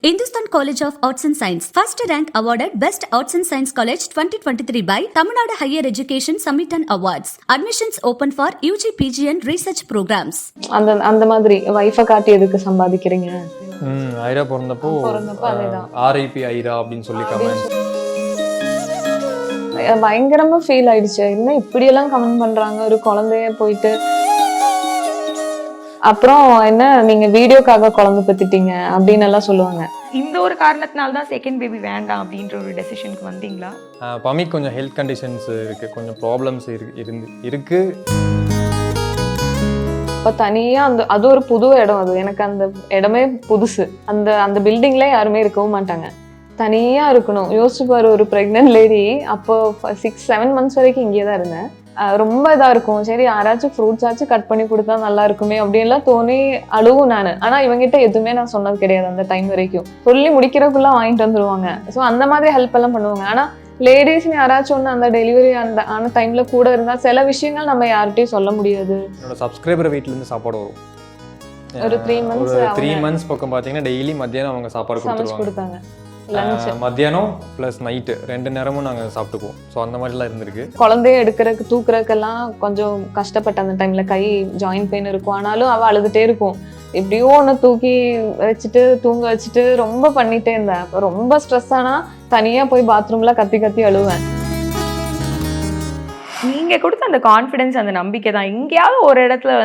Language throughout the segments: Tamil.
Hindustan College of Arts and Science first rank awarded Best Arts and Science College 2023 by Tamil Nadu Higher Education Summit and Awards. Admissions open for UG, PG and research programs. அந்த மாதிரி வைஃபை காட்டி எதுக்கு சம்பாதிக்கிறீங்க? ஐரா பிறந்தப்போ அதேதான் ஆர்ஐபி ஐரா அப்படின்னு சொல்லி கமெண்ட் பயங்கரமா ஃபீல் ஆயிடுச்சு. என்ன இப்படியெல்லாம் கமெண்ட் பண்றாங்க ஒரு குழந்தைய போயிட்டு. அப்புறம் என்ன நீங்க வீடியோக்காக குழந்தை பெத்துட்டீங்க அப்படின்னு எல்லாம் சொல்லுவாங்க. இந்த ஒரு காரணத்தினால தான் செகண்ட் பேபி வேண்டாம் அப்படின்ற ஒரு டெசிஷனுக்கு வந்தீங்களா? பமிக்கு கொஞ்சம் ஹெல்த் கண்டிஷன்ஸ் இருக்கு, கொஞ்சம் ப்ராப்ளம்ஸ் இருக்கு. இப்போ தனியா அது ஒரு புது இடம். அது எனக்கு அந்த இடமே புதுசு. அந்த பில்டிங்ல யாருமே இருக்கவும் மாட்டாங்க, தனியா இருக்கணும். யோசிச்சு பாரு, ஒரு பிரெக்னன்ட் லேடி. அப்போ 6-7 months வரைக்கும் இங்கே தான் இருந்தேன். ரொம்ப இதா இருக்கும். சரி யாராச்சும் ஃப்ரூட்ஸ் ஆச்சும் கட் பண்ணி கொடுத்தா நல்லா இருக்குமே அப்படின்லாம் தோணி அழுவும் நான். ஆனா இவங்கிட்ட எதுவுமே நான் சொன்னது கிடையாது அந்த டைம் வரைக்கும். சொல்லி முடிக்கிறதுக்குள்ள வாங்கிட்டு வந்துருவாங்க. ஸோ அந்த மாதிரி ஹெல்ப் எல்லாம் பண்ணுவாங்க. ஆனா லேடிஸ் யாராச்சும் ஒன்று அந்த டெலிவரி ஆன டைம்ல கூட இருந்தா சில விஷயங்கள் நம்ம யார்கிட்டயும் சொல்ல முடியாது. என்னோட சப்ஸ்கிரைபர் வீட்ல இருந்து சாப்பாடு வரும். ஒரு 3 months பக்கம் பாத்தீங்கன்னா டெய்லி மத்தியானம் அவங்க சாப்பாடு கொடுத்தாங்க. மத்தியானம் பிளஸ் நைட்டு 2 நேரமும் நாங்கள் சாப்பிட்டுக்குவோம். ஸோ அந்த மாதிரிலாம் இருந்திருக்கு. குழந்தைய எடுக்கிறதுக்கு தூக்குறதுக்கெல்லாம் கொஞ்சம் கஷ்டப்பட்ட அந்த டைம்ல கை ஜாயின்ட் பெயின் இருக்கும். ஆனாலும் அவள் அழுதுகிட்டே இருக்கும். எப்படியோ ஒன்று தூக்கி வச்சுட்டு தூங்க வச்சுட்டு ரொம்ப பண்ணிட்டே இருந்தேன். அப்போ ரொம்ப ஸ்ட்ரெஸ் ஆனா தனியா போய் பாத்ரூம்ல கத்தி கத்தி அழுவேன். நீங்க கொடுத்த அந்த கான்ஃபிடன்ஸ், அந்த நம்பிக்கை தான் எங்கேயாவது ஒரு இடத்துல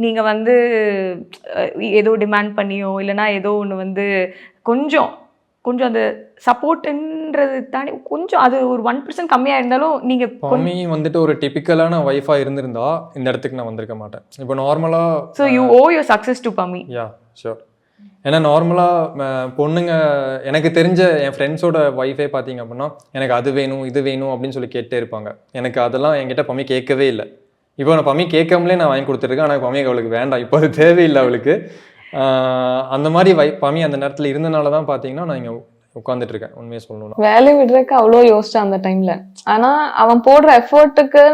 நீங்க ஏதோ டிமாண்ட் பண்ணியோ இல்லைன்னா ஏதோ ஒன்று கொஞ்சம் அந்த சப்போர்ட்ன்றது தாண்டி கொஞ்சம் அது ஒரு 1% கம்மியாக இருந்தாலும் நீங்க ஒரு டிபிக்கலான வைஃபா இருந்திருந்தா இந்த இடத்துக்கு நான் வந்திருக்க மாட்டேன். இப்போ நார்மலா so you owe your success to பமி. Yeah sure. ஏன்னா நார்மலா பொண்ணுங்க எனக்கு தெரிஞ்ச என் ஃப்ரெண்ட்ஸோட வைஃபே பார்த்தீங்க அப்படின்னா எனக்கு அது வேணும் இது வேணும் அப்படின்னு சொல்லி கேட்டே இருப்பாங்க. எனக்கு அதெல்லாம் என்கிட்ட பமி கேட்கவே இல்லை. இப்போ நான் பமி கேட்காமலே நான் வாங்கி கொடுத்துருக்கேன். ஆனால் பமி அவளுக்கு வேண்டாம், இப்போ அது தேவையில்லை அவளுக்கு. அந்த மாதிரி பமி அந்த நேரத்தில் இருந்தனால தான் பார்த்தீங்கன்னா நான் இங்கே உட்காந்துட்டு இருக்கேன். உண்மையை சொல்லணும், வேலையை விடுறதுக்கு அவ்வளோ யோசிச்சேன் அந்த டைம்ல. ஆனா அவன் போடுற எஃபோர்ட்டுக்கு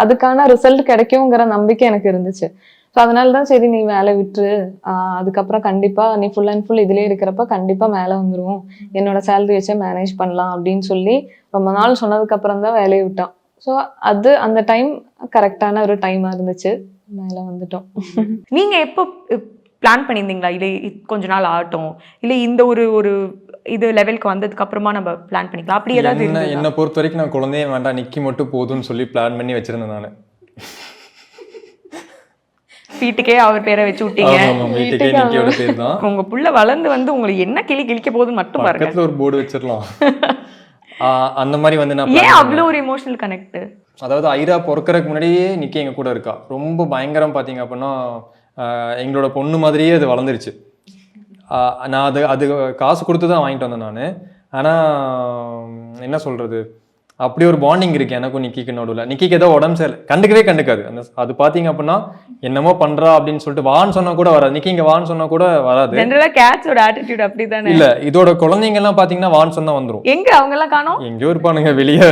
அதுக்கான ரிசல்ட் கிடைக்குங்கிற நம்பிக்கை எனக்கு இருந்துச்சு. ஸோ அதனாலதான் சரி நீ வேலை விட்டுரு, அதுக்கப்புறம் கண்டிப்பா நீ ஃபுல் அண்ட் ஃபுல் இதுலயே இருக்கிறப்ப கண்டிப்பா மேலே வந்துடும், என்னோட சேலரி வச்சே மேனேஜ் பண்ணலாம் அப்படின்னு சொல்லி ரொம்ப நாள் சொன்னதுக்கு அப்புறம் தான் வேலையை விட்டான். ஸோ அது அந்த டைம் கரெக்டான ஒரு டைமா இருந்துச்சு. மேலே வந்துட்டோம். நீங்க எப்போ பிளான் பண்ணியிருந்தீங்களா இல்லை கொஞ்ச நாள் ஆகட்டும், இல்லை இந்த ஒரு இது லெவலுக்கு வந்ததுக்கு அப்புறமா நம்ம பிளான் பண்ணிக்கலாம் அப்படி ஏதாவது? என்னை பொறுத்த வரைக்கும் நான் குழந்தைய வேண்டாம், நிக்கி மட்டும் போதும்னு சொல்லி பிளான் பண்ணி வச்சிருந்தேன் நான். வீட்டுக்கே அவர் பேரை வச்சு விட்டீங்க. வீட்டுக்கே நிக்கியோட பேர் தான். உங்க புள்ள வளர்ந்து உங்களுக்கு என்ன கிளிக்க போகுதுன்னு மட்டும் பாருங்க. பக்கத்துல ஒரு போர்டு வச்சிடலாம். அந்த மாதிரி நான் ஏன் அவ்வளோ ஒரு எமோஷனல் கனெக்ட்? அதாவது ஐரா பிறக்கிறதுக்கு முன்னாடியே நிக்கி எங்க கூட இருக்கா. ரொம்ப பயங்கரம் பார்த்தீங்க அப்படின்னா எங்களோட பொண்ணு மாதிரியே அது வளர்ந்துருச்சு. நான் அது காசு கொடுத்து தான் வாங்கிட்டு வந்தேன் நான். ஆனால் என்ன சொல்கிறது, அப்படி ஒரு பாண்டிங் இருக்குது எனக்கும் நிக்கிக்கு நடுவில். நிக்கிக்கு ஏதோ உடம்பு சரி கண்டுக்காது. அது பார்த்தீங்க அப்படின்னா என்னமோ பண்ணுறா அப்படின்னு சொல்லிட்டு வான்னு சொன்னால் கூட வராது. நிக்கி இங்கே வான்னு சொன்னால் கூட வராது. கேட்ஸோட ஆட்டிடியூட் அப்படி தானே? இல்லை, இதோட குழந்தைங்கெல்லாம் பார்த்தீங்கன்னா வான்னு சொன்னால் வந்துடும். எங்கே அவங்கெல்லாம் காணோம்? எங்கேயோ இருப்பானுங்க வெளியே.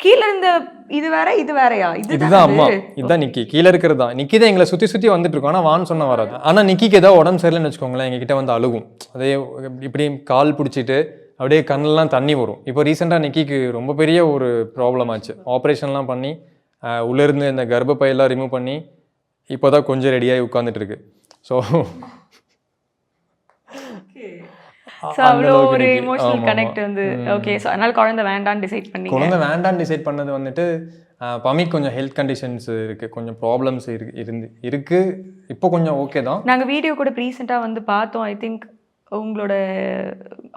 கீழே இருந்த இது வேற இது வேறையா? இதுதான் அம்மா, இதுதான் நிக்கி. கீழே இருக்கிறது தான் நிக்கி. தான் எங்களை சுற்றி வந்துட்டு இருக்கோம். ஆனால் வான்னு சொன்னால் வராது. ஆனால் நிக்கிக்கு ஏதாவது உடம்பு சரியில்லைன்னு வச்சுக்கோங்களேன், எங்ககிட்ட வந்து அழுகும். அதே இப்படி கால் பிடிச்சிட்டு அப்படியே கண்ணெல்லாம் தண்ணி வரும். இப்போ ரீசெண்டாக நிக்கிக்கு ரொம்ப பெரிய ஒரு ப்ராப்ளம் ஆச்சு. ஆப்ரேஷன்லாம் பண்ணி உள்ளேருந்து இந்த கர்ப்பப்பையெல்லாம் ரிமூவ் பண்ணி இப்போ தான் கொஞ்சம் ரெடியாகி உட்காந்துட்டு இருக்கு. ஸோ அவ்வளோ ஒரு எமோஷனல் கனெக்ட் ஓகே. ஸோ அதனால குழந்தை வேண்டான்னு டிசைட் பண்ணது வந்துட்டு பமிக்கு கொஞ்சம் ஹெல்த் கண்டிஷன்ஸ் இருக்குது, கொஞ்சம் ப்ராப்ளம்ஸ் இருக்கு. இப்போ கொஞ்சம் ஓகே தான். நாங்கள் வீடியோ கூட ரீசெண்டாக பார்த்தோம். ஐ திங்க் உங்களோட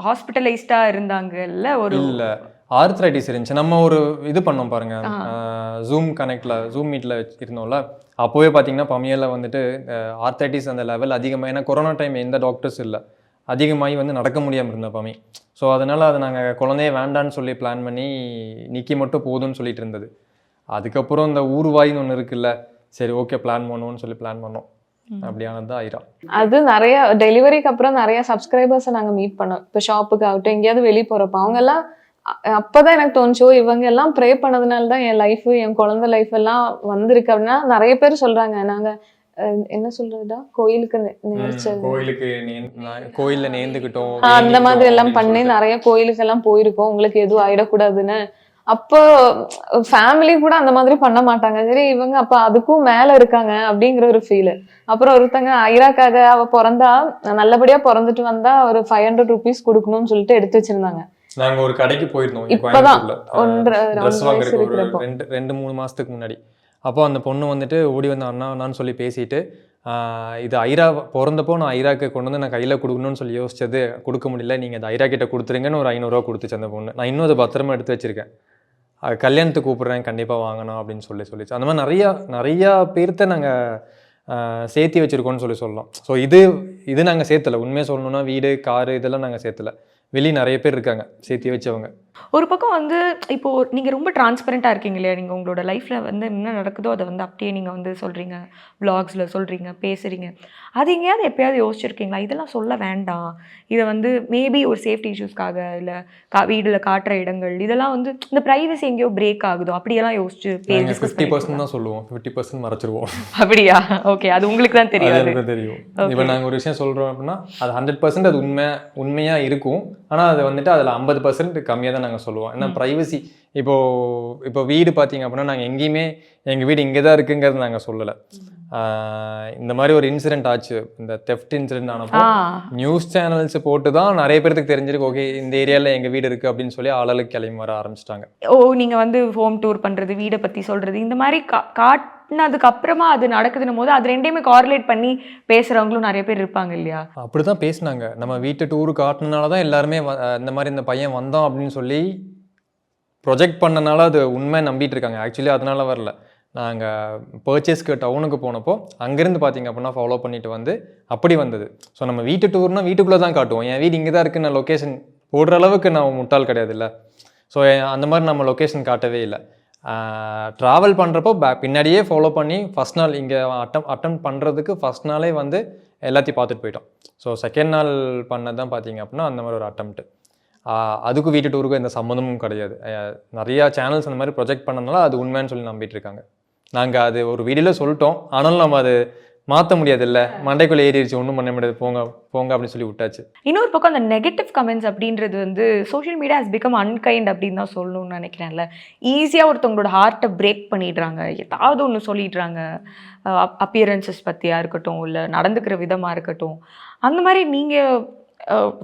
ஹாஸ்பிட்டலைஸ்டாக இருந்தாங்கல்ல? இல்லை, ஆர்த்ரைட்டிஸ் இருந்துச்சு. நம்ம ஒரு இது பண்ணோம் பாருங்க, ஜூம் மீட்டில் இருந்தோம்ல. அப்போவே பார்த்தீங்கன்னா பமியில் வந்துட்டு ஆர்த்ரைட்டிஸ் அந்த லெவல் அதிகமாக. ஏன்னா கொரோனா டைம் எந்த டாக்டர்ஸ் இல்லை, அதிகமாகி நடக்க முடியாமல் இருந்த பமி. ஸோ அதனால் அதை நாங்கள் குழந்தைய வேண்டான்னு சொல்லி பிளான் பண்ணி நிக்கி மட்டும் போதும்னு சொல்லிட்டு இருந்தது. அதுக்கப்புறம் இந்த ஊர்வாயின்னு ஒன்று இருக்குல்ல, சரி ஓகே பிளான் பண்ணுவோம்னு சொல்லி பிளான் பண்ணோம். அப்படியானது ஐரா. அது நிறைய டெலிவரிக்கு அப்புறம் நிறைய சப்ஸ்கிரைபர்ஸை நாங்கள் மீட் பண்ணோம். இப்போ ஷாப்புக்கு ஆகட்டும், எங்கேயாவது வெளியே போகிறப்ப அவங்க எல்லாம் அப்போதான் எனக்கு தோணுச்சோ இவங்க எல்லாம் ப்ரே பண்ணதுனால தான் என் லைஃப், என் குழந்தை லைஃப் எல்லாம் வந்திருக்கு அப்படின்னா நிறைய பேர் சொல்கிறாங்க. நாங்கள் என்ன சொல்றதுடா, கோயிலுக்கு நேர்ச்சல் கோயில்ல நேர்ந்துக்கிட்டோம் அந்த மாதிரி எல்லாம் பண்ணி நிறைய கோயிலுக்கு எல்லாம் போயிருக்கோம், உங்களுக்கு எதுவும் ஆயிடக்கூடாதுன்னு. அப்போ ஃபேமிலி கூட அந்த மாதிரி பண்ண மாட்டாங்க. சரி இவங்க அப்ப அதுக்கும் மேல இருக்காங்க அப்படிங்கிற ஒரு ஃபீல். அப்புறம் ஒருத்தங்க ஐராக்காக அவ பிறந்தா நல்லபடியா பிறந்துட்டு வந்தா ஒரு 500 rupees கொடுக்கணும்னு சொல்லிட்டு எடுத்து வச்சிருந்தாங்க. நாங்க ஒரு கடைக்கு போயிருந்தோம் இப்பதான் ட்ரெஸ் வாங்குறதுக்கு ஒரு இருக்கிறப்போ 2-3 மாசத்துக்கு முன்னாடி. அப்போ அந்த பொண்ணு வந்துட்டு ஓடி வந்து அண்ணான்னு சொல்லி பேசிட்டு, இது ஐரா பிறந்தப்போ நான் ஐராக்கு கொண்டு வந்து நான் கையில் கொடுக்கணும்னு சொல்லி யோசிச்சது, கொடுக்க முடியல, நீங்கள் அது ஐரா கிட்ட கொடுத்துருங்கன்னு ஒரு 500 ரூபா கொடுத்துச்சு அந்த பொண்ணு. நான் இன்னும் அதை பத்திரமா எடுத்து வச்சிருக்கேன். கல்யாணத்துக்கு கூப்பிட்றேன், கண்டிப்பாக வாங்கணும் அப்படின்னு சொல்லிச்சு. அந்த மாதிரி நிறையா பேர்த்த நாங்கள் சேர்த்தி வச்சுருக்கோன்னு சொல்லலாம். ஸோ இது நாங்கள் சேர்த்தலை. உண்மையாக சொல்லணும்னா வீடு, காரு இதெல்லாம் நாங்கள் சேர்த்தலை. வெளியே நிறைய பேர் இருக்காங்க சேர்த்தி வச்சவங்க. ஒரு பக்கம் வந்து இப்போது நீங்கள் ரொம்ப டிரான்ஸ்பரண்ட்டாக இருக்கீங்க இல்லையா, நீங்கள் உங்களோட லைஃப்பில் வந்து என்ன நடக்குதோ அதை வந்து அப்படியே நீங்கள் வந்து சொல்கிறீங்க, வ்ளாக்ஸில் சொல்கிறீங்க, பேசுகிறீங்க. அது எங்கேயாவது எப்போயாவது யோசிச்சிருக்கீங்களா இதெல்லாம் சொல்ல வேண்டாம், இதை வந்து மேபி ஒரு சேஃப்டி இஷ்யூஸ்க்காக இல்லை வீடில் காட்டுற இடங்கள் இதெல்லாம் வந்து இந்த ப்ரைவசி எங்கேயோ பிரேக் ஆகுதோ அப்படியெல்லாம் யோசிச்சு 50% தான் சொல்லுவோம், 50% மறைச்சிருவோம். அப்படியா? ஓகே, அது உங்களுக்கு தான் தெரியும். இப்போ நாங்கள் ஒரு விஷயம் சொல்கிறோம் அப்படின்னா அது 100% அது உண்மையாக இருக்கும். ஆனால் அது வந்துட்டு அதில் 50% கம்மியாக தான் நாங்கள் சொல்லுவோம். ஏன்னா ப்ரைவசி இப்போ வீடு பார்த்தீங்க அப்படின்னா நாங்கள் எங்கேயுமே எங்கள் வீடு இங்கே தான் இருக்குங்கிறது நாங்கள் சொல்லலை. இந்த மாதிரி ஒரு இன்சிடென்ட் ஆச்சு, இந்த தெஃப்ட் இன்சிடென்ட் ஆனப்போ நியூஸ் சேனல்ஸ் போட்டு தான் நிறைய பேருக்கு தெரிஞ்சிருக்கு, ஓகே இந்த ஏரியாவில் எங்கள் வீடு இருக்குது அப்படின்னு சொல்லி ஆளுக்கு கிளம்பி வர ஆரம்பிச்சிட்டாங்க. நீங்கள் வந்து ஹோம் டூர் பண்ணுறது, வீடை பற்றி சொல்கிறது, இந்த மாதிரி காட்டினதுக்கு அப்புறமா அது நடக்குதுன்னும் போது அது ரெண்டையுமே கார்லேட் பண்ணி பேசுகிறவங்களும் நிறைய பேர் இருப்பாங்க இல்லையா? அப்படி தான் பேசினாங்க. நம்ம வீட்டு டூரு காட்டினால தான் எல்லாருமே இந்த மாதிரி இந்த பையன் வந்தோம் அப்படின்னு சொல்லி ப்ரொஜெக்ட் பண்ணனால அது உண்மை நம்பிட்டு இருக்காங்க. ஆக்சுவலி அதனால வரல. நாங்கள் பர்ச்சேஸ்க்கு டவுனுக்கு போனப்போ அங்கேருந்து பார்த்தீங்க அப்படின்னா ஃபாலோ பண்ணிட்டு வந்து அப்படி வந்தது. ஸோ நம்ம வீட்டு டூர்னால் வீட்டுக்குள்ளே தான் காட்டுவோம். என் வீடு இங்கே தான் இருக்குது, நான் லொக்கேஷன் போடுற அளவுக்கு நான் முட்டாள் கிடையாது இல்லை. ஸோ அந்த மாதிரி நம்ம லொக்கேஷன் காட்டவே இல்லை. ட்ராவல் பண்ணுறப்போ பின்னாடியே ஃபாலோ பண்ணி ஃபஸ்ட் நாள் இங்கே அட்டம் பண்ணுறதுக்கு ஃபஸ்ட் நாளே வந்து எல்லாத்தையும் பார்த்துட்டு போயிட்டோம். ஸோ செகண்ட் நாள் பண்ணது தான் பார்த்தீங்க அப்படின்னா அந்த மாதிரி ஒரு அட்டம்ப்ட்டு. அதுக்கும் வீட்டு டூருக்கும் எந்த சம்மந்தமும் கிடையாது. நிறையா சேனல்ஸ் அந்த மாதிரி ப்ரொஜெக்ட் பண்ணதுனால அது உண்மைன்னு சொல்லி நம்பிட்டு இருக்காங்க. நாங்கள் அது ஒரு வீடியோவில் சொல்லிட்டோம், ஆனாலும் நம்ம அது மாற்ற முடியாது இல்லை, மண்டைக்குள்ளே ஏறிடுச்சு, ஒன்றும் பண்ண முடியாது, போங்க அப்படின்னு சொல்லி விட்டாச்சு. இன்னொரு பக்கம் அந்த நெகட்டிவ் கமெண்ட்ஸ் அப்படின்றது வந்து social media has become unkind அப்படின்னு தான் சொல்லணும்னு நினைக்கிறேன்ல. ஈஸியாக ஒருத்தவங்களோட ஹார்ட்டை பிரேக் பண்ணிடுறாங்க, ஏதாவது ஒன்று சொல்லிடுறாங்க, அப்பியரன்சஸ் பற்றியாக இருக்கட்டும், இல்லை நடந்துக்கிற விதமாக இருக்கட்டும். அந்த மாதிரி நீங்கள்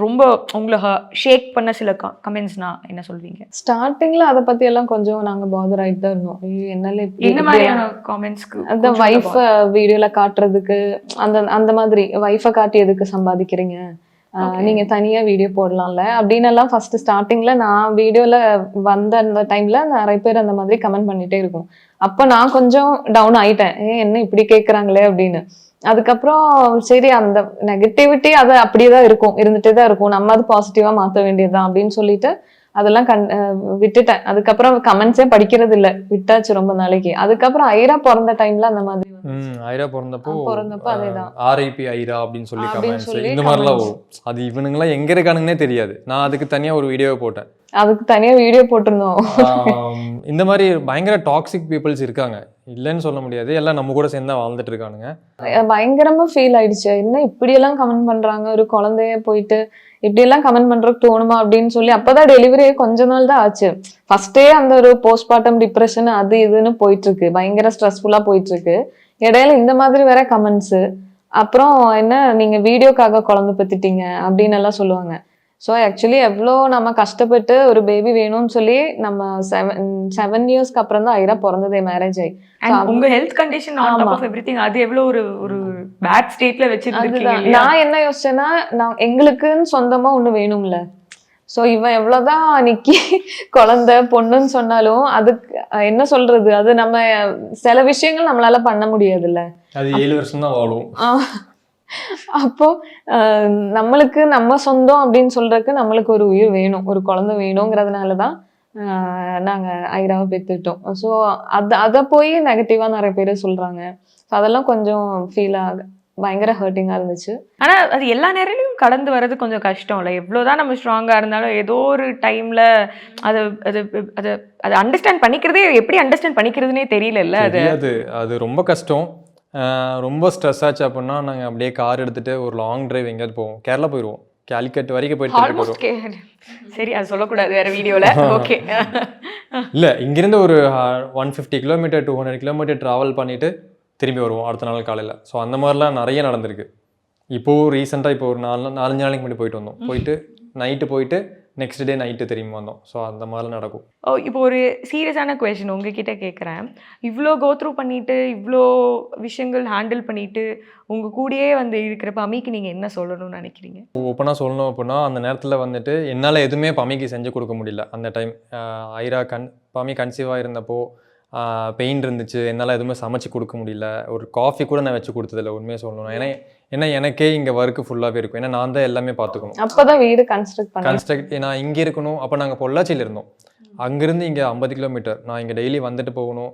ரொம்ப உங்களை ஷேக் பண்ண சில கமெண்ட்ஸ்னா என்ன சொல்வீங்க? ஸ்டார்டிங்ல அதை பத்தி எல்லாம் கொஞ்சம் நாங்க பாதர் ஆயிட்டு தான் இருந்தோம். என்னால என்ன மாதிரியான கமெண்ட்ஸ்க்கு? அந்த வைஃப் வீடியோல காட்டுறதுக்கு, அந்த மாதிரி வைஃபை காட்டி எதுக்கு சம்பாதிக்கிறீங்க, நீங்க தனியா வீடியோ போடலாம்ல அப்படின்னு எல்லாம் ஃபர்ஸ்ட் ஸ்டார்டிங்ல நான் வீடியோல வந்த அந்த டைம்ல நிறைய பேர் அந்த மாதிரி கமெண்ட் பண்ணிட்டே இருக்கும். அப்ப நான் கொஞ்சம் டவுன் ஆயிட்டேன், என்ன இப்படி கேட்கறாங்களே அப்படின்னு. அதுக்கப்புறம் சரி அந்த நெகட்டிவிட்டி அது அப்படியேதான் இருக்கும், இருந்துட்டே தான் இருக்கும், நம்ம அது பாசிட்டிவா மாற்ற வேண்டியதுதான் அப்படின்னு சொல்லிட்டு அதெல்லாம் விட்டுட்டேன். அதுக்கப்புறம் கமெண்ட்ஸே படிக்கிறது இல்லை, விட்டாச்சு ரொம்ப நாளைக்கு. அதுக்கப்புறம் ஐரா பிறந்த டைம்ல அந்த மாதிரி ஐரா பிறந்தப்போ அதேதான் RIP ஐரா அப்படின்னு சொல்லி கமெண்ட்ஸ் இந்த மாதிரிலாம் வரும். அது இவனுங்களாம் எங்க இருக்கானுங்கன்னே தெரியாது. நான் அதுக்கு தனியா ஒரு வீடியோவை போட்டேன், அதுக்கு தனியா வீடியோ போட்டிருந்தோம். இந்த மாதிரி பயங்கர டாக்ஸிக் பீப்புள்ஸ் இருக்காங்க, இல்லைன்னு சொல்ல முடியாது, எல்லாம் நம்ம கூட சேர்ந்து வாழ்ந்துட்டு இருக்கானுங்க. பயங்கரமா ஃபீல் ஆயிடுச்சு, என்ன இப்படி எல்லாம் கமெண்ட் பண்றாங்க, ஒரு குழந்தைய போயிட்டு இப்படி எல்லாம் கமெண்ட் பண்றதுக்கு தோணுமா அப்படின்னு சொல்லி. அப்பதான் டெலிவரியே கொஞ்ச நாள் தான் ஆச்சு. ஃபர்ஸ்டே அந்த ஒரு போஸ்ட்மார்ட்டம் டிப்ரெஷன் அது இதுன்னு போயிட்டு இருக்கு, பயங்கர ஸ்ட்ரெஸ்ஃபுல்லா போயிட்டு இருக்கு. இடையில இந்த மாதிரி வேற கமெண்ட்ஸ். அப்புறம் என்ன நீங்க வீடியோக்காக குழந்தை பெத்துட்டீங்க அப்படின்னு எல்லாம் சொல்லுவாங்க. ஸோ ஆக்சுவலி எவ்வளோ நம்ம கஷ்டப்பட்டு ஒரு பேபி வேணும்னு சொல்லி நம்ம 7 இயர்ஸ்க்கு அப்புறம் தான் ஐரா பிறந்ததே, மேரேஜ் ஆகி. உங்க health condition on top of everything அது எவ்வளோ ஒரு பேட் ஸ்டேட்ல வச்சிருக்கீங்க. நான் என்ன யோசிச்சேன்னா, நான் எங்களுக்குன்னு சொந்தமா ஒண்ணு வேணும்ல. ஸோ இவன் எவ்வளவுதான் நிக்கி குழந்தை பொண்ணுன்னு சொன்னாலும் அதுக்கு என்ன சொல்றது, அது நம்ம சில விஷயங்கள் நம்மளால பண்ண முடியாதுல்ல. அது 7 வருஷம் தான் வாழும். அப்போ நம்மளுக்கு நம்ம சொந்தம் அப்படின்னு சொல்றதுக்கு நம்மளுக்கு ஒரு உயிர் வேணும், ஒரு குழந்தை வேணுங்கிறதுனாலதான் நாங்க ஐராவை பெற்றுட்டோம். ஸோ அதை போய் நெகட்டிவா நிறைய பேர் சொல்றாங்க. அதெல்லாம் கொஞ்சம் ஃபீல் பயங்கர ஹர்ட்டிங்கா இருந்துச்சு. ஆனா அது எல்லா நேரத்திலும் கடந்து வர்றது கொஞ்சம் கஷ்டம் இல்லை. எவ்வளவுதான் நம்ம ஸ்ட்ராங்கா இருந்தாலும் ஏதோ ஒரு டைம்ல அது அது அது அண்டர்ஸ்டாண்ட் பண்ணிக்கிறதே எப்படி அண்டர்ஸ்டாண்ட் பண்ணிக்கிறதுனே தெரியல. அது ரொம்ப கஷ்டம். ரொம்ப ஸ்ட்ரெஸ் ஆச்சு அப்படின்னா நாங்கள் அப்படியே கார் எடுத்துகிட்டு ஒரு லாங் டிரைவ் எங்கேயாவது போவோம். கேரளா போயிடுவோம். கேலிக்கட் வரைக்கும் போயிட்டு ஆல்மோஸ்ட் சரி அது சொல்லக்கூடாது வேற வீடியோவில். ஓகே. இல்லை, இங்கேருந்து ஒரு 150 கிலோமீட்டர் 200 கிலோமீட்டர் ட்ராவல் பண்ணிவிட்டு திரும்பி வருவோம் அடுத்த நாள் காலையில். ஸோ அந்த மாதிரிலாம் நிறைய நடந்திருக்கு. இப்போது ரீசெண்டாக இப்போ ஒரு 4-5 நாளைக்கு முன்னாடி போயிட்டு வந்தோம். போயிட்டு நைட்டு போயிட்டு நெக்ஸ்ட் டே நைட்டு திரும்பி வந்தோம். ஸோ அந்த மாதிரிலாம் நடக்கும். இப்போ ஒரு சீரியஸான கொஷின் உங்ககிட்ட கேட்குறேன். இவ்வளோ கோத்ரூ பண்ணிட்டு இவ்வளோ விஷயங்கள் ஹேண்டில் பண்ணிட்டு உங்கள் கூடயே வந்து இருக்கிற பமிக்கு நீங்கள் என்ன சொல்லணும்னு நினைக்கிறீங்க? ஓப்பனாக சொல்லணும் அப்படின்னா அந்த நேரத்தில் வந்துட்டு என்னால் எதுவுமே பமிக்கு செஞ்சு கொடுக்க முடியல. அந்த டைம் ஐரா பமி கன்சீவாக இருந்தப்போ பெயின் இருந்துச்சு. என்னால் எதுவுமே சமைச்சு கொடுக்க முடியல. ஒரு காஃபி கூட நான் வச்சு கொடுத்ததில்ல உண்மையாக சொல்லணும். ஏன்னா எனக்கே இங்கே ஒர்க்கு ஃபுல்லாகவே இருக்கும். ஏன்னா நான் தான் எல்லாமே பார்த்துக்கணும். அப்போதான் வீடு கன்ஸ்ட்ரக்ட் நான் இங்கே இருக்கணும். அப்போ நாங்கள் பொள்ளாச்சியில் இருந்தோம். அங்கேருந்து இங்கே 50 கிலோமீட்டர். நான் இங்கே டெய்லி வந்துட்டு போகணும்.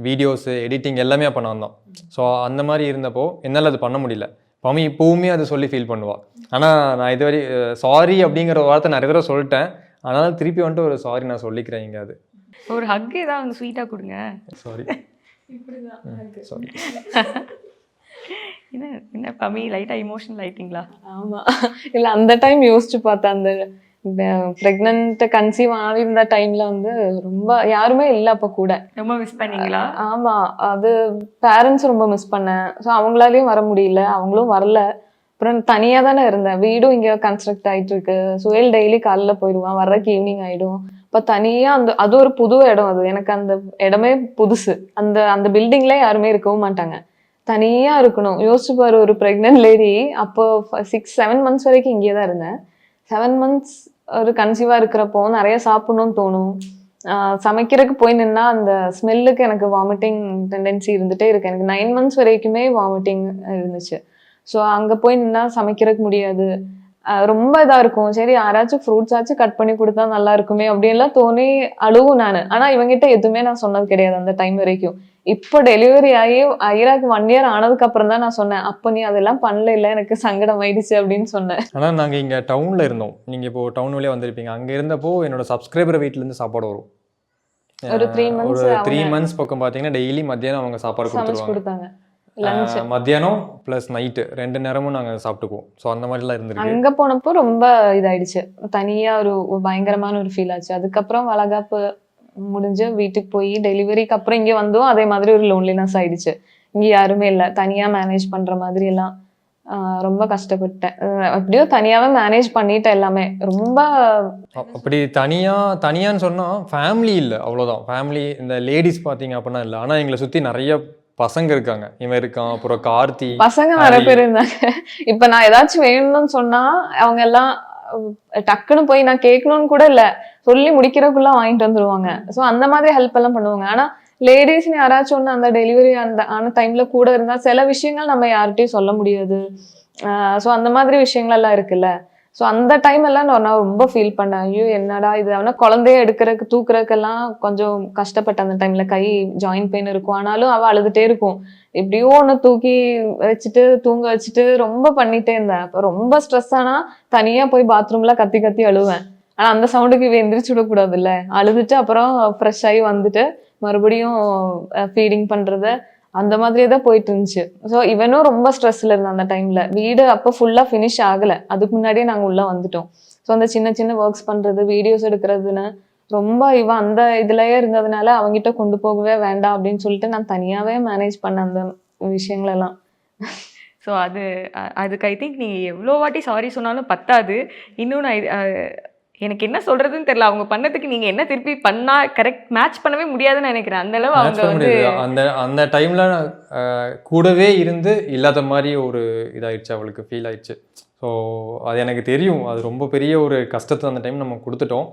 வீடியோஸு எடிட்டிங் எல்லாமே அப்போ நான் தான். ஸோ அந்த மாதிரி இருந்தப்போ என்னால் அது பண்ண முடியல. பமி இப்போவுமே அதை சொல்லி ஃபீல் பண்ணுவாள். ஆனால் நான் இதுவரை சாரி அப்படிங்கிற வார்த்தை நிறைய தடவை சொல்லிட்டேன். அதனால் திருப்பி வந்துட்டு ஒரு சாரி நான் சொல்லிக்கிறேன். இங்கே அது ஒரு ஹக் ஏதாவது ஸ்வீட்டாக கொடுங்க. Sorry sorry. என்ன பமி லைட்டாக இமோஷனல் ஆயிட்டிங்களா? ஆமாம், இல்லை அந்த டைம் யோசிச்சு பார்த்தேன். அந்த ப்ரெக்னென்ட் கன்சீவ் ஆகிருந்த டைம்ல வந்து ரொம்ப யாருமே இல்லை. அப்போ கூட ரொம்ப மிஸ் பண்ணீங்களா? ஆமாம், அது பேரண்ட்ஸ் ரொம்ப மிஸ் பண்ணேன். ஸோ அவங்களாலையும் வர முடியல, அவங்களும் வரல. அப்புறம் தனியாக தானே இருந்தேன். வீடும் இங்கே கன்ஸ்ட்ரக்ட் ஆகிட்டு இருக்கு. சுயல் டெய்லி காலைல போயிடுவான், வர்றதுக்கு ஈவினிங் ஆகிடும். இப்போ தனியாக அது ஒரு புது இடம். அது எனக்கு அந்த இடமே புதுசு. அந்த பில்டிங்ல யாருமே இருக்கவும் மாட்டாங்க. தனியாக இருக்கணும். யோசிச்சு பாரு, ஒரு ப்ரெக்னென்ட் லேடி. அப்போ 6-7 மந்த்ஸ் வரைக்கும் இங்கே தான் இருந்தேன். 7 மந்த்ஸ் ஒரு கன்சீவாக இருக்கிறப்போ நிறைய சாப்பிடணும்னு தோணும். சமைக்கிறதுக்கு போய் நின்னா அந்த ஸ்மெல்லுக்கு எனக்கு வாமிட்டிங் டெண்டன்சி இருந்துகிட்டே இருக்கு. எனக்கு 9 மந்த்ஸ் வரைக்குமே வாமிட்டிங் இருந்துச்சு. ஸோ அங்கே போய் நின்னா சமைக்கிறதுக்கு முடியாது. ரொம்ப இதாக இருக்கும். சரி யாராச்சும் ஃப்ரூட்ஸ் ஆச்சும் கட் பண்ணி கொடுத்தா நல்லா இருக்குமே அப்படின்லாம் தோணி அழுவும் நான். ஆனால் இவங்ககிட்ட எதுவுமே நான் சொன்னது கிடையாது அந்த டைம் வரைக்கும். இப்போ டெலிவரி ஆகி ஐராக்கு 1 இயர் ஆனதுக்கு அப்புறம் தான் நான் சொன்னேன், அப்போ நீ அதெல்லாம் பண்ணல, இல்லை எனக்கு சங்கடம் ஆயிடுச்சு அப்படின்னு சொன்னேன். ஆனால் நாங்கள் இங்கே டவுனில் இருந்தோம். நீங்கள் இப்போ டவுன் வழியாக வந்திருப்பீங்க. அங்கே இருந்தப்போ என்னோட சப்ஸ்கிரைபர் வீட்டிலேருந்து சாப்பாடு வரும். ஒரு 3 மந்த்ஸ் பக்கம் பார்த்தீங்கன்னா டெய்லி மத்தியானம் அவங்க சாப்பாடு கொடுத்தாங்க. மத்தியானம் ப்ளஸ் நைட்டு 2 நேரமும் நாங்கள் சாப்பிட்டுக்குவோம். ஸோ அந்த மாதிரிலாம் இருந்திருக்கு. அங்கே போனப்போ ரொம்ப இதாயிடுச்சு. தனியாக ஒரு பயங்கரமான ஒரு ஃபீல் ஆச்சு. அதுக்கப்புறம் வளகாப்பு முடிஞ்சு வீட்டுக்கு போய் டெலிவரிக்கு அப்புறம் இங்கே வந்தோம். அதே மாதிரி ஒரு லோன்லினஸ் ஆயிடுச்சு. இங்கே யாருமே இல்லை, தனியாக மேனேஜ் பண்ணுற மாதிரி எல்லாம் ரொம்ப கஷ்டப்பட்டேன். எப்படியோ தனியாகவே மேனேஜ் பண்ணிட்டேன் எல்லாமே. ரொம்ப அப்படி தனியான்னு சொன்னால் ஃபேமிலி இல்லை, அவ்வளோதான். ஃபேமிலி இந்த லேடிஸ் பார்த்தீங்க அப்படின்னா இல்லை. ஆனால் எங்களை சுற்றி நிறைய பசங்க இருக்காங்க. இவன் இருக்கான், அப்புறம் கார்த்தி, பசங்க நிறைய பேர் இருந்தாங்க. இப்ப நான் ஏதாச்சும் வேணும்னு சொன்னா அவங்க எல்லாம் டக்குன்னு போய் நான் கேட்கணும்னு கூட இல்ல, சொல்லி முடிக்கிறதுக்குள்ள வாங்கிட்டு வந்துருவாங்க. ஸோ அந்த மாதிரி ஹெல்ப் எல்லாம் பண்ணுவாங்க. ஆனா லேடிஸ்னு யாராச்சும் ஒன்று அந்த டெலிவரி ஆன டைம்ல கூட இருந்தா சில விஷயங்கள் நம்ம யார்கிட்டையும் சொல்ல முடியாது. ஸோ அந்த மாதிரி விஷயங்கள் எல்லாம் இருக்குல்ல. ஸோ அந்த டைம் எல்லாம் நான் ரொம்ப ஃபீல் பண்ணேன். ஐயோ என்னடா இது, அவனா குழந்தைய எடுக்கிறதுக்கு தூக்குறதுக்கெல்லாம் கொஞ்சம் கஷ்டப்பட்டேன் அந்த டைம்ல. கை ஜாயின்ட் பெயின் இருக்கும், ஆனாலும் அவள் அழுதுட்டே இருக்கும். எப்படியோ ஒன்று தூக்கி வச்சுட்டு தூங்க வச்சுட்டு ரொம்ப பண்ணிட்டே இருந்தேன். அப்போ ரொம்ப ஸ்ட்ரெஸ் ஆனா தனியா போய் பாத்ரூம்ல கத்தி கத்தி அழுவேன். ஆனா அந்த சவுண்டுக்கு இவ எந்திரிச்சு விடக்கூடாது இல்ல. அழுதுட்டு அப்புறம் ஃப்ரெஷ் ஆகி வந்துட்டு மறுபடியும் ஃபீடிங் பண்றது அந்த மாதிரியே தான் போயிட்டு இருந்துச்சு. ஸோ இவனும் ரொம்ப ஸ்ட்ரெஸ்ல இருந்தான் அந்த டைம்ல. வீடு அப்போ ஃபுல்லா ஃபினிஷ் ஆகலை, அதுக்கு முன்னாடியே நாங்கள் உள்ள வந்துட்டோம். ஸோ அந்த சின்ன சின்ன ஒர்க்ஸ் பண்றது, வீடியோஸ் எடுக்கிறதுன்னு ரொம்ப இவன் அந்த இதுலயே இருந்ததுனால அவங்ககிட்ட கொண்டு போகவே வேண்டாம் அப்படின்னு சொல்லிட்டு நான் தனியாவே மேனேஜ் பண்ண அந்த விஷயங்களெல்லாம். ஸோ அதுக்கு ஐ திங்க் நீங்கள் எவ்வளோ வாட்டி சாரி சொன்னாலும் பத்தாது. இன்னும் நான் எனக்கு என்ன சொல்றதுன்னு தெரியல. அவங்க பண்ணதுக்கு நீங்க என்ன திருப்பி பண்ணா கரெக்ட் மேட்ச் பண்ணவே முடியாதுன்னு நினைக்கிறேன். அந்த அளவு அவங்க வந்து அந்த டைம்ல கூடவே இருந்து இல்லாத மாதிரி ஒரு இதாயிடுச்சு, அவளுக்கு ஃபீல் ஆயிடுச்சு. ஸோ அது எனக்கு தெரியும். அது ரொம்ப பெரிய ஒரு கஷ்டத்தை அந்த டைம் நம்ம கொடுத்துட்டோம்.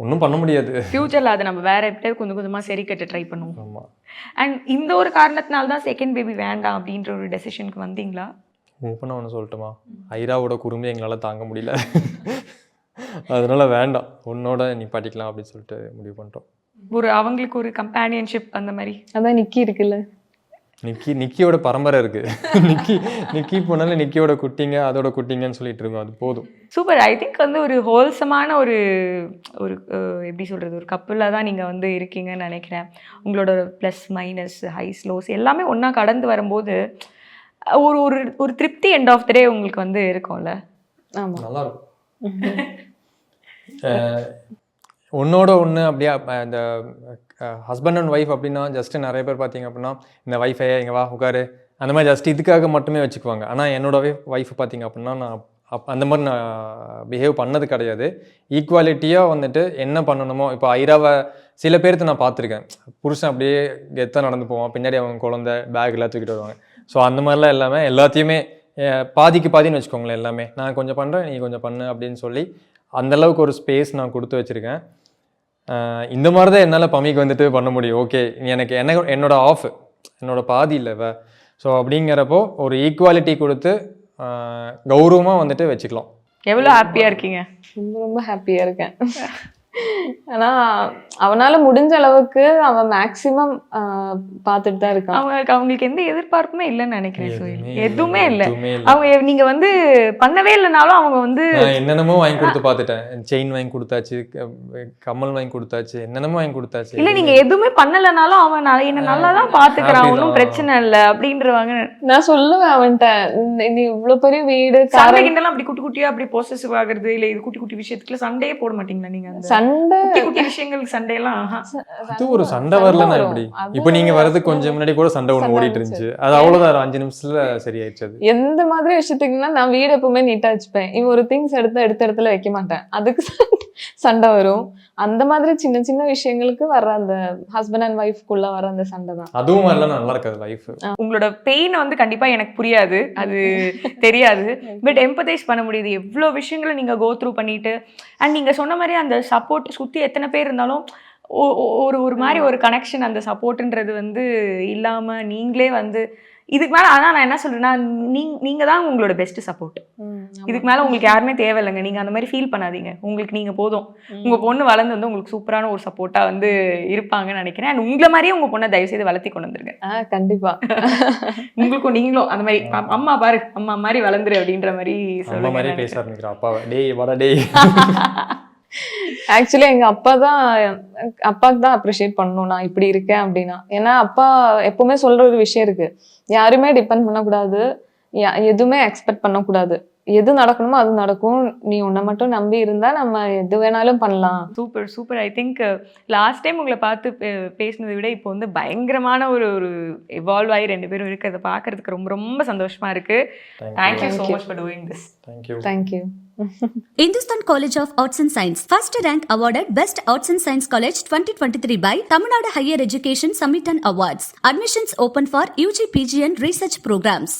ஒன்றும் பண்ண முடியாது. ஃபியூச்சரில் அதை நம்ம வேற எப்படியாவது கொஞ்சம் கொஞ்சமாக சரி கட்ட ட்ரை பண்ணுவோம். ஆமாம். அண்ட் இந்த ஒரு காரணத்தினால தான் செகண்ட் பேபி வேண்டாம் அப்படின்ற ஒரு டெசிஷனுக்கு வந்தீங்களா? ஓப்பனாக ஒன்று சொல்லட்டுமா, ஐராவோட குறும்பு எங்களால் தாங்க முடியல. அதனால வேண்டாம், உன்னோட நிப்பாட்டிக்கலாம் அப்படின்னு சொல்லிட்டு முடிவு பண்ணிட்டோம். அவங்களுக்கு ஒரு கம்பேனியன்ஷிப் அந்த மாதிரி. அதான் நிக்கி இருக்குல்ல. நிக்கியோட பரம்பரை இருக்கு. நிக்கி போனாலும் நிக்கியோட குட்டிங்க அதோட குட்டிங்கன்னு சொல்லிட்டு இருக்கோம். அது போதும். சூப்பர். ஐ திங்க் வந்து ஒரு ஹோல்சமான ஒரு ஒரு எப்படி சொல்கிறது, ஒரு கப்பலாக தான் நீங்கள் வந்து இருக்கீங்கன்னு நினைக்கிறேன். உங்களோட ப்ளஸ் மைனஸ் ஹைஸ் லோஸ் எல்லாமே ஒன்றா கடந்து வரும்போது ஒரு ஒரு ஒரு திருப்தி எண்ட் ஆஃப் த டே உங்களுக்கு வந்து இருக்கும்ல. ஆமாம், நல்லா இருக்கும். ஒன்னோட ஒன்று அப்படியே இந்த ஹஸ்பண்ட் அண்ட் ஒய்ஃப் அப்படின்னா ஜஸ்ட்டு நிறைய பேர் பார்த்தீங்க அப்படின்னா இந்த ஒய்ஃபை இங்கே வா உட்காரு அந்த மாதிரி ஜஸ்ட் இதுக்காக மட்டுமே வச்சுக்குவாங்க. ஆனால் என்னோட ஒய்ஃப் பார்த்தீங்க அப்படின்னா நான் அந்த மாதிரி நான் பிஹேவ் பண்ணது கிடையாது. ஈக்குவாலிட்டியாக வந்துட்டு என்ன பண்ணணுமோ, இப்போ ஐராவை சில பேர்த்து நான் பார்த்துருக்கேன். புருஷன் அப்படியே கெத்தாக நடந்து போவான், பின்னாடி அவங்க குழந்தை பேக் எல்லாம் தூக்கிட்டு வருவாங்க. ஸோ அந்த மாதிரிலாம் எல்லாமே எல்லாத்தையுமே பாதிக்கு பாதின்னு வச்சுக்கோங்களேன். எல்லாமே நான் கொஞ்சம் பண்ணுறேன், நீ கொஞ்சம் பண்ணு அப்படின்னு சொல்லி அந்தளவுக்கு ஒரு ஸ்பேஸ் நான் கொடுத்து வச்சுருக்கேன். இந்த மாதிரி தான் என்னால் பமிக்கு வந்துட்டு பண்ண முடியும். ஓகே, எனக்கு என்னோட ஆஃப் என்னோட பாதி இல்லை. ஸோ அப்படிங்கிறப்போ ஒரு ஈக்குவாலிட்டி கொடுத்து கௌரவமாக வந்துட்டு வச்சுக்கலாம். எவ்வளோ ஹாப்பியாக இருக்கீங்க? ரொம்ப ரொம்ப ஹாப்பியாக இருக்கேன். ஆனால் அவனால் முடிஞ்ச அளவுக்கு அவன் மேக்சிமம் பார்த்துட்டு தான் இருக்கான். அவங்களுக்கு எந்த எதிர்பார்ப்புமே இல்லைன்னு நினைக்கிறேன். எதுவுமே இல்லை. அவங்க நீங்க வந்து பண்ணவே இல்லைனாலும் அவங்க வந்து என்னென்னமோ வாங்கி கொடுத்து பார்த்துட்டேன். செயின் வாங்கி கொடுத்தாச்சு, கம்மல் வாங்கி கொடுத்தாச்சு, என்னென்னமோ வாங்கி கொடுத்தாச்சு. இல்லை நீங்க எதுவுமே பண்ணலைனாலும் அவன் என்ன நல்லா தான் பார்த்துக்கிறான், ஒன்றும் பிரச்சனை இல்லை அப்படின்றவாங்க. நான் சொல்லுவேன் அவன்கிட்ட, நீ இவ்வளோ பெரிய வீடு சண்டை கிண்டலாம் அப்படி குட்டி குட்டியா அப்படி பொசசிவ் ஆகுறது இல்லை, இது குட்டி குட்டி விஷயத்துக்குள்ள சண்டையே போட மாட்டீங்களா நீங்க? அந்த சண்டை குட்டி விஷயங்களுக்கு சண்டையெல்லாம் அது ஒரு சண்டை வரலன்னா எப்படி? இப்போ நீங்க வரது கொஞ்சம் முன்னாடி கூட சண்டை ஒன்று ஓடிட்டு இருந்துச்சு. அது அவ்வளவுதான், 5 நிமிஷத்துல சரியாயிடுச்சு. எந்த மாதிரி விஷயத்துக்குன்னா நான் வீடு எப்பவுமே நீட்டா வச்சுப்பேன். இவன் ஒரு திங்ஸ் எடுத்த இடத்துல வைக்க மாட்டேன், அதுக்கு சண்டை வரும். அந்த மாதிரி சின்ன சின்ன விஷயங்களுக்கு வர்ற அந்த ஹஸ்பண்ட் அண்ட் ஒய்ஃப்குள்ள வர அந்த சண்டை தான். அதுவும் வரல நல்லா இருக்காது லைஃப். உங்களோட பெயின் வந்து கண்டிப்பா எனக்கு புரியாது, அது தெரியாது. பட் எம்பத்தைஸ் பண்ண முடியுது. எவ்வளோ விஷயங்களை நீங்க கோ த்ரூ பண்ணிட்டு அண்ட் நீங்க சொன்ன மாதிரி அந்த சப்போர்ட் சுற்றி எத்தனை பேர் இருந்தாலும் ஒரு மாதிரி ஒரு கனெக்ஷன், அந்த சப்போர்ட்ன்றது வந்து இல்லாமல் நீங்களே வந்து இதுக்கு மேலே. ஆனால் நான் என்ன சொல்கிறேன்னா, நீங்கள் தான் உங்களோட பெஸ்ட் சப்போர்ட். இதுக்கு மேலே உங்களுக்கு யாருமே தேவையில்லைங்க. நீங்கள் அந்த மாதிரி ஃபீல் பண்ணாதீங்க. உங்களுக்கு நீங்கள் போதும். உங்கள் பொண்ணு வளர்ந்து வந்து உங்களுக்கு சூப்பரான ஒரு சப்போர்ட்டாக வந்து இருப்பாங்கன்னு நினைக்கிறேன். அண்ட் உங்களை மாதிரியே உங்கள் பொண்ணை தயவு செய்து வளர்த்தி கொண்டு வந்துருங்க. கண்டிப்பாக உங்களுக்கும் நீங்களும் அந்த மாதிரி அம்மா பாரு அம்மா மாதிரி வளர்ந்துரு அப்படின்ற மாதிரி சொல்ல மாதிரி பேச ஆரம்பிக்கிறேன். அப்பாவை டேய் வர டேய். ஆக்சுவலி எங்க அப்பாவுக்கு தான் அப்ரிஷியேட் பண்ணணும் நான் இப்படி இருக்கேன் அப்படின்னா. ஏன்னா அப்பா எப்பவுமே சொல்ற ஒரு விஷயம் இருக்கு, யாருமே டிபெண்ட் பண்ணக்கூடாது, எதுவுமே எக்ஸ்பெக்ட் பண்ணக்கூடாது. எது நடக்கணுமோ அது நடக்கும், நீ உன்னை மட்டும் நம்பி இருந்தா நம்ம எது வேணாலும் பண்ணலாம். Super super. I think last time உங்களை பார்த்து பேசினதை விட இப்போ வந்து பயங்கரமான ஒரு எவால்வ் ஆகி 2 பேரும் இருக்கிறத பார்க்கறதுக்கு ரொம்ப ரொம்ப சந்தோஷமா இருக்கு. Thank you so much for doing this. Thank you. Hindustan College of Arts and Science first rank awarded Best Arts and Science College 2023 by Tamil Nadu Higher Education Summit and Awards. Admissions open for UG, PG and research programs.